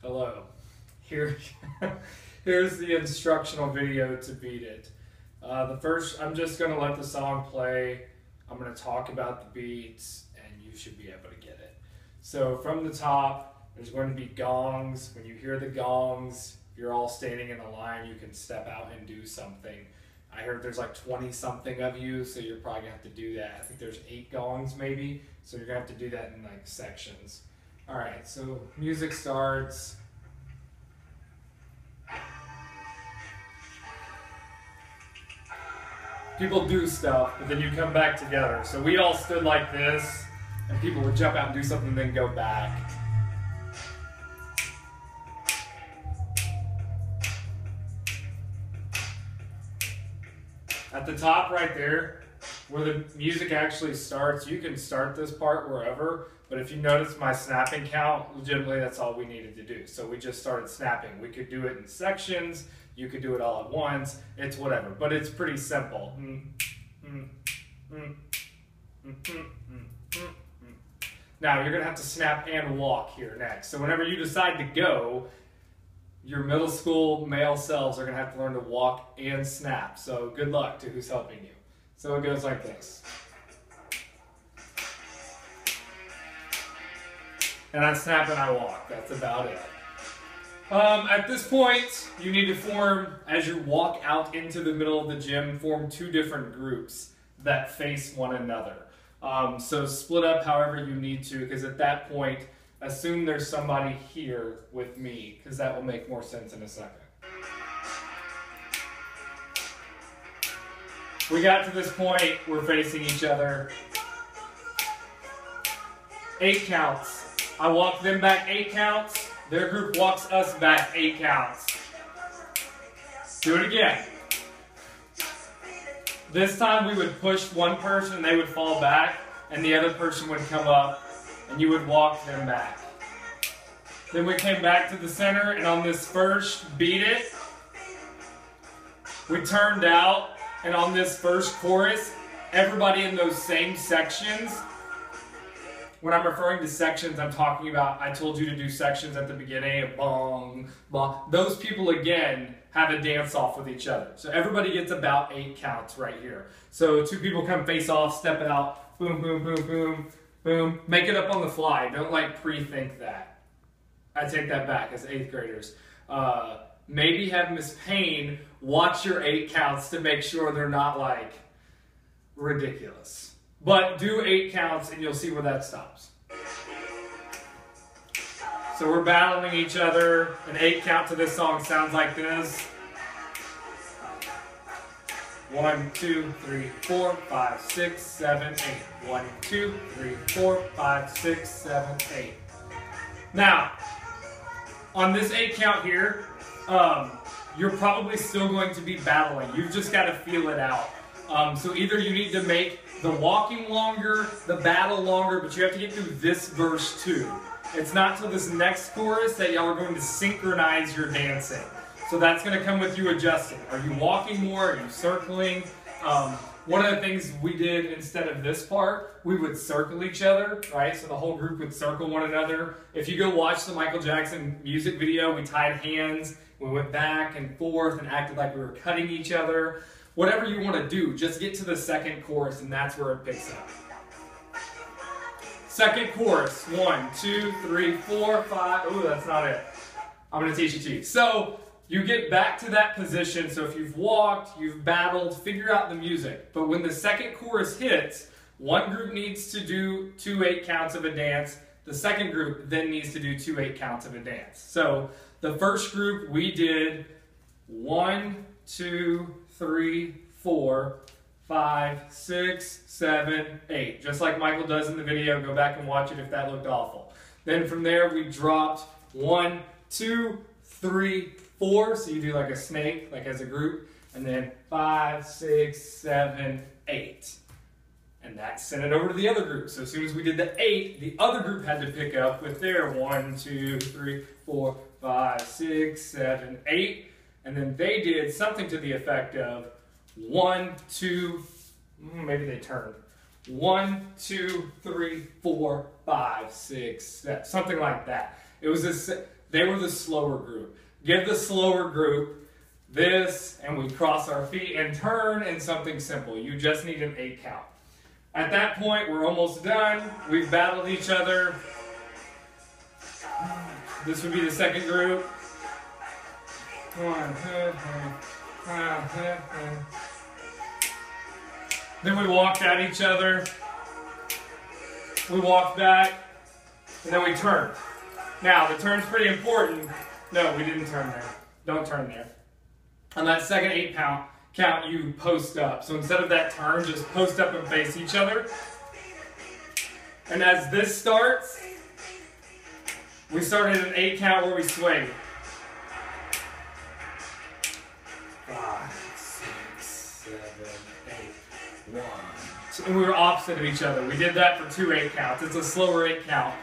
Hello. Here's the instructional video to beat it. I'm just going to let the song play. I'm going to talk about the beats, and you should be able to get it. So from the top, there's going to be gongs. When you hear the gongs, you're all standing in a line. You can step out and do something. I heard there's like 20-something of you, so you're probably going to have to do that. I think there's 8 gongs maybe, so you're going to have to do that in like sections. All right, so music starts. People do stuff, but then you come back together. So we all stood like this, and people would jump out and do something and then go back. At the top right there, where the music actually starts, you can start this part wherever, but if you notice my snapping count, legitimately that's all we needed to do. So we just started snapping. We could do it in sections, you could do it all at once, it's whatever, but it's pretty simple. Now you're gonna have to snap and walk here next. So whenever you decide to go, your middle school male selves are gonna have to learn to walk and snap. So good luck to who's helping you. So it goes like this. And I snap and I walk, that's about it. At this point, you need to form, as you walk out into the middle of the gym, form 2 different groups that face one another. So split up however you need to, because at that point, assume there's somebody here with me, because that will make more sense in a second. We got to this point, we're facing each other. 8 counts. I walk them back 8 counts. Their group walks us back 8 counts. Do it again. This time we would push one person and they would fall back, and the other person would come up and you would walk them back. Then we came back to the center, and on this first beat it, we turned out, and on this first chorus, everybody in those same sections. When I'm referring to sections, I'm talking about, I told you to do sections at the beginning, bong, bong. Those people, again, have a dance-off with each other. So everybody gets about 8 counts right here. So 2 people come face off, step out, boom, boom, boom, boom, boom. Make it up on the fly. Don't like pre-think that. I take that back as 8th graders. Maybe have Miss Payne watch your 8 counts to make sure they're not like ridiculous. But do 8 counts and you'll see where that stops. So we're battling each other. An 8 count to this song sounds like this. 1, 2, 3, 4, 5, 6, 7, 8. 1, 2, 3, 4, 5, 6, 7, 8. Now, on this 8 count here, you're probably still going to be battling. You've just got to feel it out. So either you need to make the walking longer, the battle longer, but you have to get through this verse too. It's not till this next chorus that y'all are going to synchronize your dancing. So that's going to come with you adjusting. Are you walking more? Are you circling? One of the things we did instead of this part, we would circle each other, right? So the whole group would circle one another. If you go watch the Michael Jackson music video, we tied hands, we went back and forth and acted like we were cutting each other. Whatever you want to do, just get to the second chorus and that's where it picks up. Second chorus, 1, 2, 3, 4, 5. Ooh, that's not it. I'm going to teach it to you. So you get back to that position. So if you've walked, you've battled, figure out the music. But when the second chorus hits, one group needs to do 2 8 counts of a dance. The second group then needs to do 2 8 counts of a dance. So the first group we did 1, 2, 3, 4, 5, 6, 7, 8. Just like Michael does in the video. Go back and watch it if that looked awful. Then from there we dropped 1, 2, 3, 4. So you do like a snake, like as a group. And then 5, 6, 7, 8. And that sent it over to the other group. So as soon as we did the 8, the other group had to pick up with their 1, 2, 3, 4, 5, 6, 7, 8. And then they did something to the effect of 1, 2, maybe they turned. 1, 2, 3, 4, 5, 6, 7, something like that. It was They were the slower group. Give the slower group this, and we cross our feet and turn in something simple. You just need an 8 count. At that point, we're almost done. We've battled each other. This would be the second group. 1, 2, 3. Then we walked at each other. We walked back, and then we turned. Now, the turn's pretty important. No, we didn't turn there. Don't turn there. On that second 8 count, you post up. So instead of that turn, just post up and face each other. And as this starts, we started an 8 count where we swayed. 5, 6, 7, 8, 1, 2. And we were opposite of each other. We did that for 2 8 counts. It's a slower 8 count.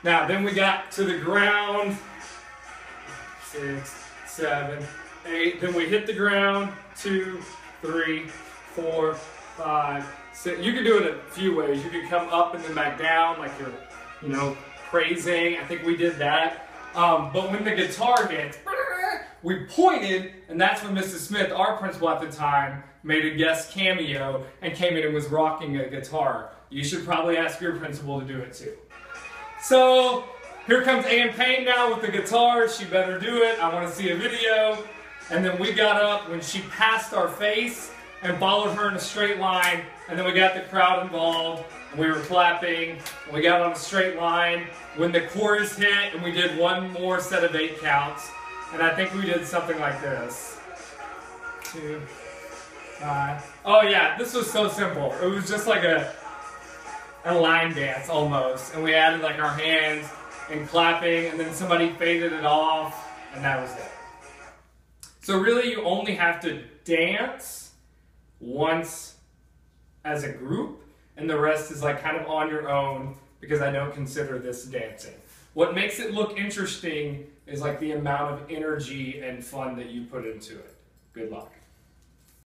Now, then we got to the ground. 6, 7, 8. Then we hit the ground. 2, 3, 4, 5, 6. You can do it a few ways. You can come up and then back down, like you're, praising. I think we did that. But when the guitar hit, we pointed, and that's when Mrs. Smith, our principal at the time, made a guest cameo and came in and was rocking a guitar. You should probably ask your principal to do it too. So here comes Ann Payne now with the guitar. She better do it. I want to see a video. And then we got up when she passed our face and followed her in a straight line. And then we got the crowd involved. And we were clapping. And we got on a straight line when the chorus hit, and we did one more set of 8 counts. And I think we did something like this. 2, 5. Oh yeah, this was so simple. It was just like a line dance almost. And we added like our hands and clapping, and then somebody faded it off, and that was it. So really you only have to dance once as a group, and the rest is like kind of on your own, because I don't consider this dancing. What makes it look interesting is like the amount of energy and fun that you put into it. Good luck.